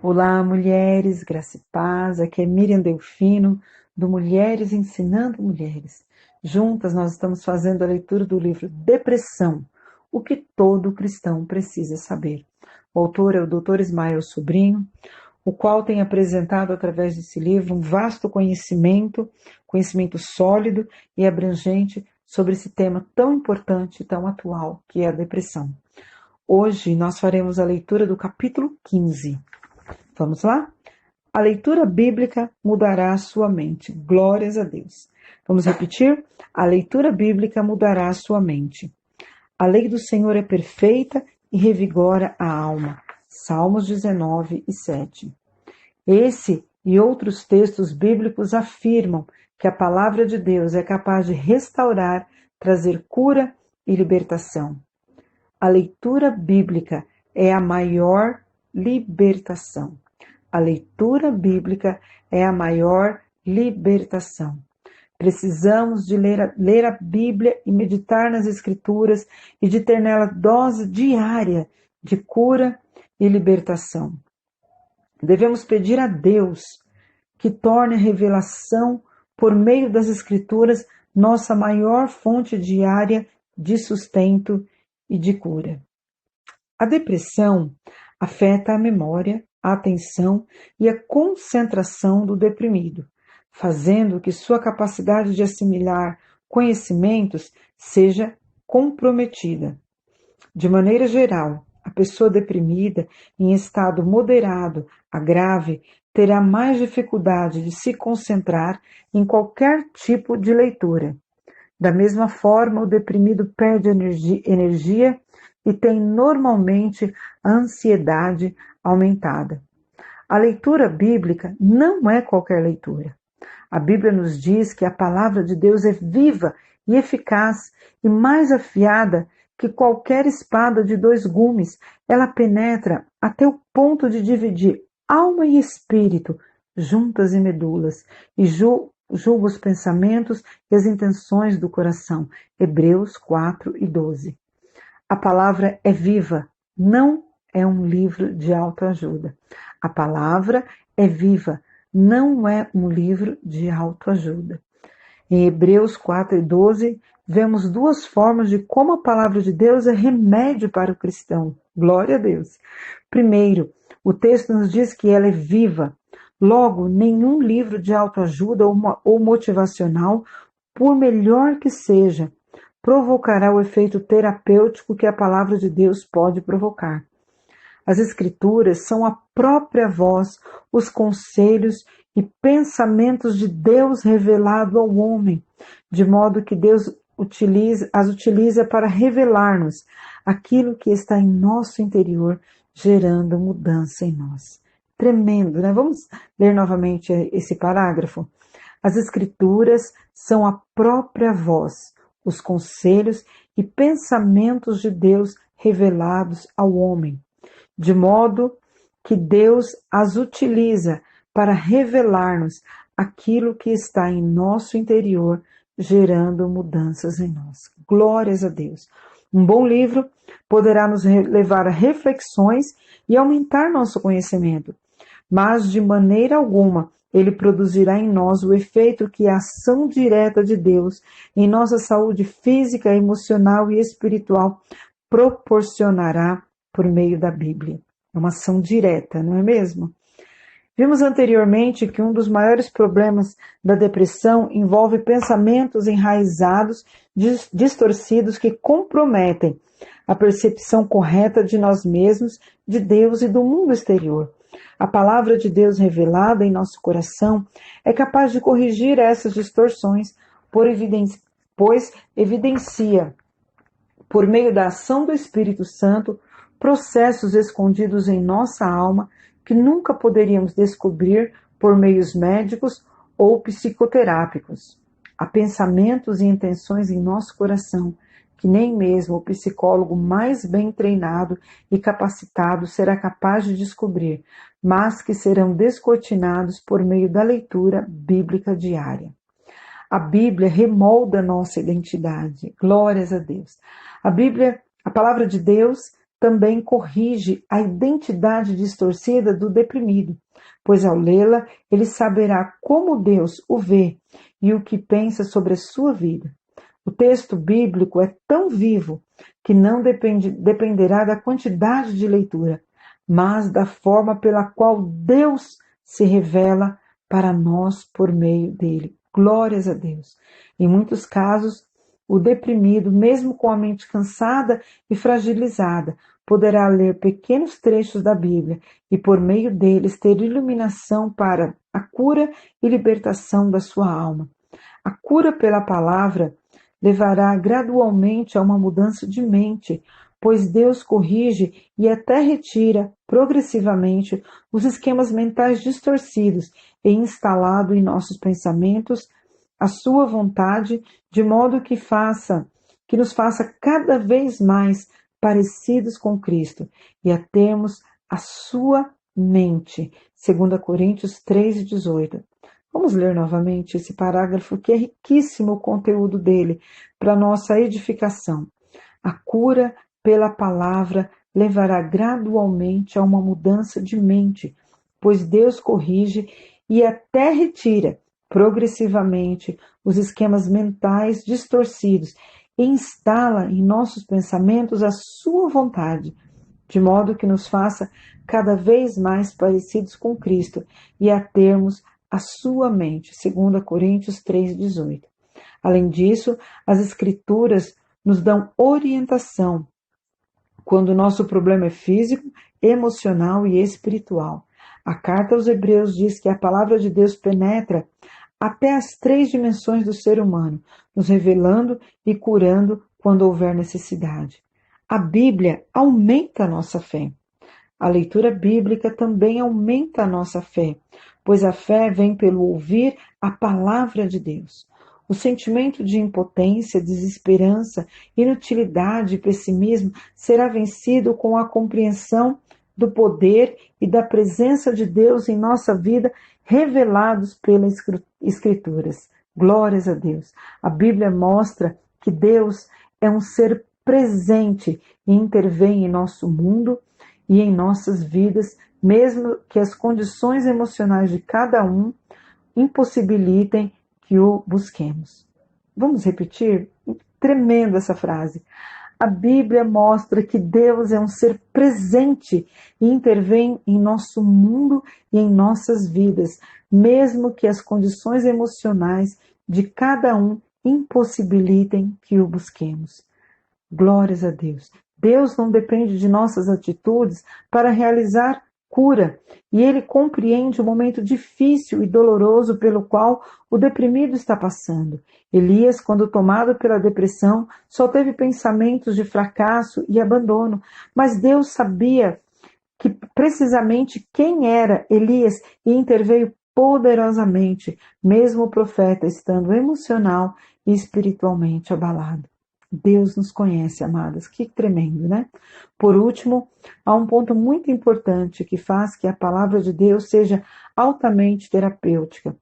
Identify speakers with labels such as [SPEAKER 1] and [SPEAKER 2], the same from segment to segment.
[SPEAKER 1] Olá, mulheres, graça e paz. Aqui é Miriam Delfino, do Mulheres Ensinando Mulheres. Juntas nós estamos fazendo a leitura do livro Depressão, o que todo cristão precisa saber. O autor é o Dr. Ismael Sobrinho, o qual tem apresentado através desse livro um vasto conhecimento sólido e abrangente sobre esse tema tão importante e tão atual, que é a depressão. Hoje nós faremos a leitura do capítulo 15. Vamos lá? A leitura bíblica mudará a sua mente. Glórias a Deus. Vamos repetir? A leitura bíblica mudará a sua mente. A lei do Senhor é perfeita e revigora a alma. Salmos 19 e 7. Esse e outros textos bíblicos afirmam que a palavra de Deus é capaz de restaurar, trazer cura e libertação. A leitura bíblica é a maior libertação. A leitura bíblica é a maior libertação. Precisamos de ler a Bíblia e meditar nas Escrituras e de ter nela dose diária de cura e libertação. Devemos pedir a Deus que torne a revelação por meio das Escrituras nossa maior fonte diária de sustento e de cura. A depressão afeta a memória, a atenção e a concentração do deprimido, fazendo que sua capacidade de assimilar conhecimentos seja comprometida. De maneira geral, a pessoa deprimida, em estado moderado a grave, terá mais dificuldade de se concentrar em qualquer tipo de leitura. Da mesma forma, o deprimido perde energia e tem normalmente a ansiedade aumentada. A leitura bíblica não é qualquer leitura. A Bíblia nos diz que a palavra de Deus é viva e eficaz e mais afiada que qualquer espada de 2 gumes. Ela penetra até o ponto de dividir alma e espírito, juntas e medulas, e julga os pensamentos e as intenções do coração. Hebreus 4 e 12. A palavra é viva, não é um livro de autoajuda. A palavra é viva, não é um livro de autoajuda. Em Hebreus 4 e 12, vemos 2 formas de como a palavra de Deus é remédio para o cristão. Glória a Deus. Primeiro, o texto nos diz que ela é viva. Logo, nenhum livro de autoajuda ou motivacional, por melhor que seja, provocará o efeito terapêutico que a palavra de Deus pode provocar. As Escrituras são a própria voz, os conselhos e pensamentos de Deus revelado ao homem, de modo que Deus as utiliza para revelar-nos aquilo que está em nosso interior, gerando mudança em nós. Tremendo, né? Vamos ler novamente esse parágrafo? As Escrituras são a própria voz, os conselhos e pensamentos de Deus revelados ao homem, de modo que Deus as utiliza para revelar-nos aquilo que está em nosso interior, gerando mudanças em nós. Glórias a Deus. Um bom livro poderá nos levar a reflexões e aumentar nosso conhecimento, mas de maneira alguma ele produzirá em nós o efeito que a ação direta de Deus em nossa saúde física, emocional e espiritual proporcionará por meio da Bíblia. É uma ação direta, não é mesmo? Vimos anteriormente que um dos maiores problemas da depressão envolve pensamentos enraizados, distorcidos, que comprometem a percepção correta de nós mesmos, de Deus e do mundo exterior. A palavra de Deus revelada em nosso coração é capaz de corrigir essas distorções, pois evidencia, por meio da ação do Espírito Santo, processos escondidos em nossa alma que nunca poderíamos descobrir por meios médicos ou psicoterápicos. Há pensamentos e intenções em nosso coração que nem mesmo o psicólogo mais bem treinado e capacitado será capaz de descobrir, mas que serão descortinados por meio da leitura bíblica diária. A Bíblia remolda nossa identidade. Glórias a Deus. A Bíblia, a palavra de Deus, também corrige a identidade distorcida do deprimido, pois ao lê-la ele saberá como Deus o vê e o que pensa sobre a sua vida. O texto bíblico é tão vivo que não dependerá da quantidade de leitura, mas da forma pela qual Deus se revela para nós por meio dele. Glórias a Deus. Em muitos casos, o deprimido, mesmo com a mente cansada e fragilizada, poderá ler pequenos trechos da Bíblia e, por meio deles, ter iluminação para a cura e libertação da sua alma. A cura pela palavra levará gradualmente a uma mudança de mente, pois Deus corrige e até retira progressivamente os esquemas mentais distorcidos e instalado em nossos pensamentos a sua vontade, de modo que nos faça cada vez mais parecidos com Cristo e a termos a sua mente. 2 Coríntios 3:18. Vamos ler novamente esse parágrafo, que é riquíssimo o conteúdo dele, para nossa edificação. A cura pela palavra levará gradualmente a uma mudança de mente, pois Deus corrige e até retira progressivamente os esquemas mentais distorcidos e instala em nossos pensamentos a sua vontade, de modo que nos faça cada vez mais parecidos com Cristo e a termos a sua mente, 2 Coríntios 3:18. Além disso, as Escrituras nos dão orientação quando o nosso problema é físico, emocional e espiritual. A carta aos Hebreus diz que a palavra de Deus penetra até as 3 dimensões do ser humano, nos revelando e curando quando houver necessidade. A Bíblia aumenta a nossa fé. A leitura bíblica também aumenta a nossa fé, pois a fé vem pelo ouvir a palavra de Deus. O sentimento de impotência, desesperança, inutilidade e pessimismo será vencido com a compreensão do poder e da presença de Deus em nossa vida, revelados pelas Escrituras. Glórias a Deus. A Bíblia mostra que Deus é um ser presente e intervém em nosso mundo e em nossas vidas, mesmo que as condições emocionais de cada um impossibilitem que o busquemos. Vamos repetir? Tremenda essa frase. A Bíblia mostra que Deus é um ser presente e intervém em nosso mundo e em nossas vidas, mesmo que as condições emocionais de cada um impossibilitem que o busquemos. Glórias a Deus. Deus não depende de nossas atitudes para realizar cura, e Ele compreende o momento difícil e doloroso pelo qual o deprimido está passando. Elias, quando tomado pela depressão, só teve pensamentos de fracasso e abandono, mas Deus sabia que precisamente quem era Elias e interveio poderosamente, mesmo o profeta estando emocional e espiritualmente abalado. Deus nos conhece, amadas. Que tremendo, né? Por último, há um ponto muito importante que faz que a palavra de Deus seja altamente terapêutica.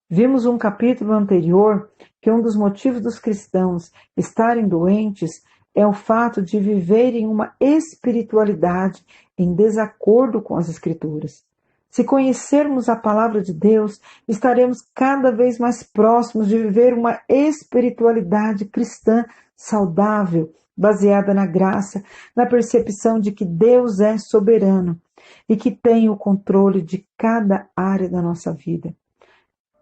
[SPEAKER 1] Vimos um capítulo anterior que um dos motivos dos cristãos estarem doentes é o fato de viverem uma espiritualidade em desacordo com as Escrituras. Se conhecermos a palavra de Deus, estaremos cada vez mais próximos de viver uma espiritualidade cristã saudável, baseada na graça, na percepção de que Deus é soberano e que tem o controle de cada área da nossa vida.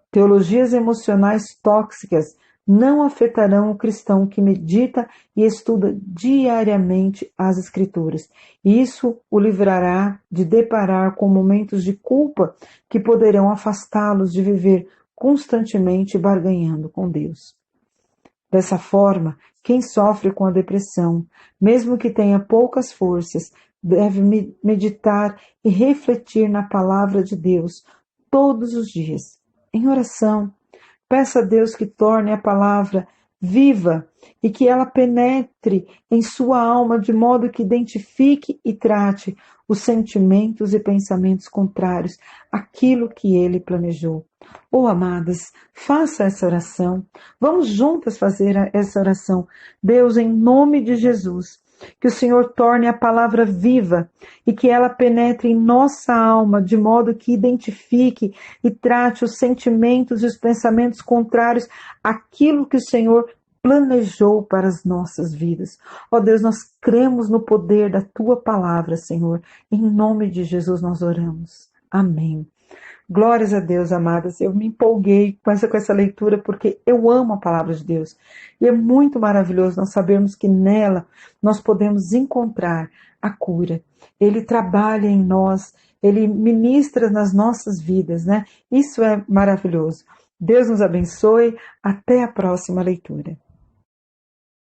[SPEAKER 1] Teologias emocionais tóxicas não afetarão o cristão que medita e estuda diariamente as Escrituras. Isso o livrará de deparar com momentos de culpa que poderão afastá-los de viver constantemente barganhando com Deus. Dessa forma, quem sofre com a depressão, mesmo que tenha poucas forças, deve meditar e refletir na palavra de Deus todos os dias, em oração. Peça a Deus que torne a palavra viva e que ela penetre em sua alma de modo que identifique e trate os sentimentos e pensamentos contrários àquilo que ele planejou. Oh, amadas, faça essa oração. Vamos juntas fazer essa oração. Deus, em nome de Jesus, Que o Senhor torne a palavra viva e que ela penetre em nossa alma, de modo que identifique e trate os sentimentos e os pensamentos contrários àquilo que o Senhor planejou para as nossas vidas. Ó Deus, nós cremos no poder da Tua palavra, Senhor. Em nome de Jesus nós oramos. Amém. Glórias a Deus, amadas. Eu me empolguei com essa leitura porque eu amo a palavra de Deus. E é muito maravilhoso nós sabermos que nela nós podemos encontrar a cura. Ele trabalha em nós, ele ministra nas nossas vidas, né? Isso é maravilhoso. Deus nos abençoe. Até a próxima leitura.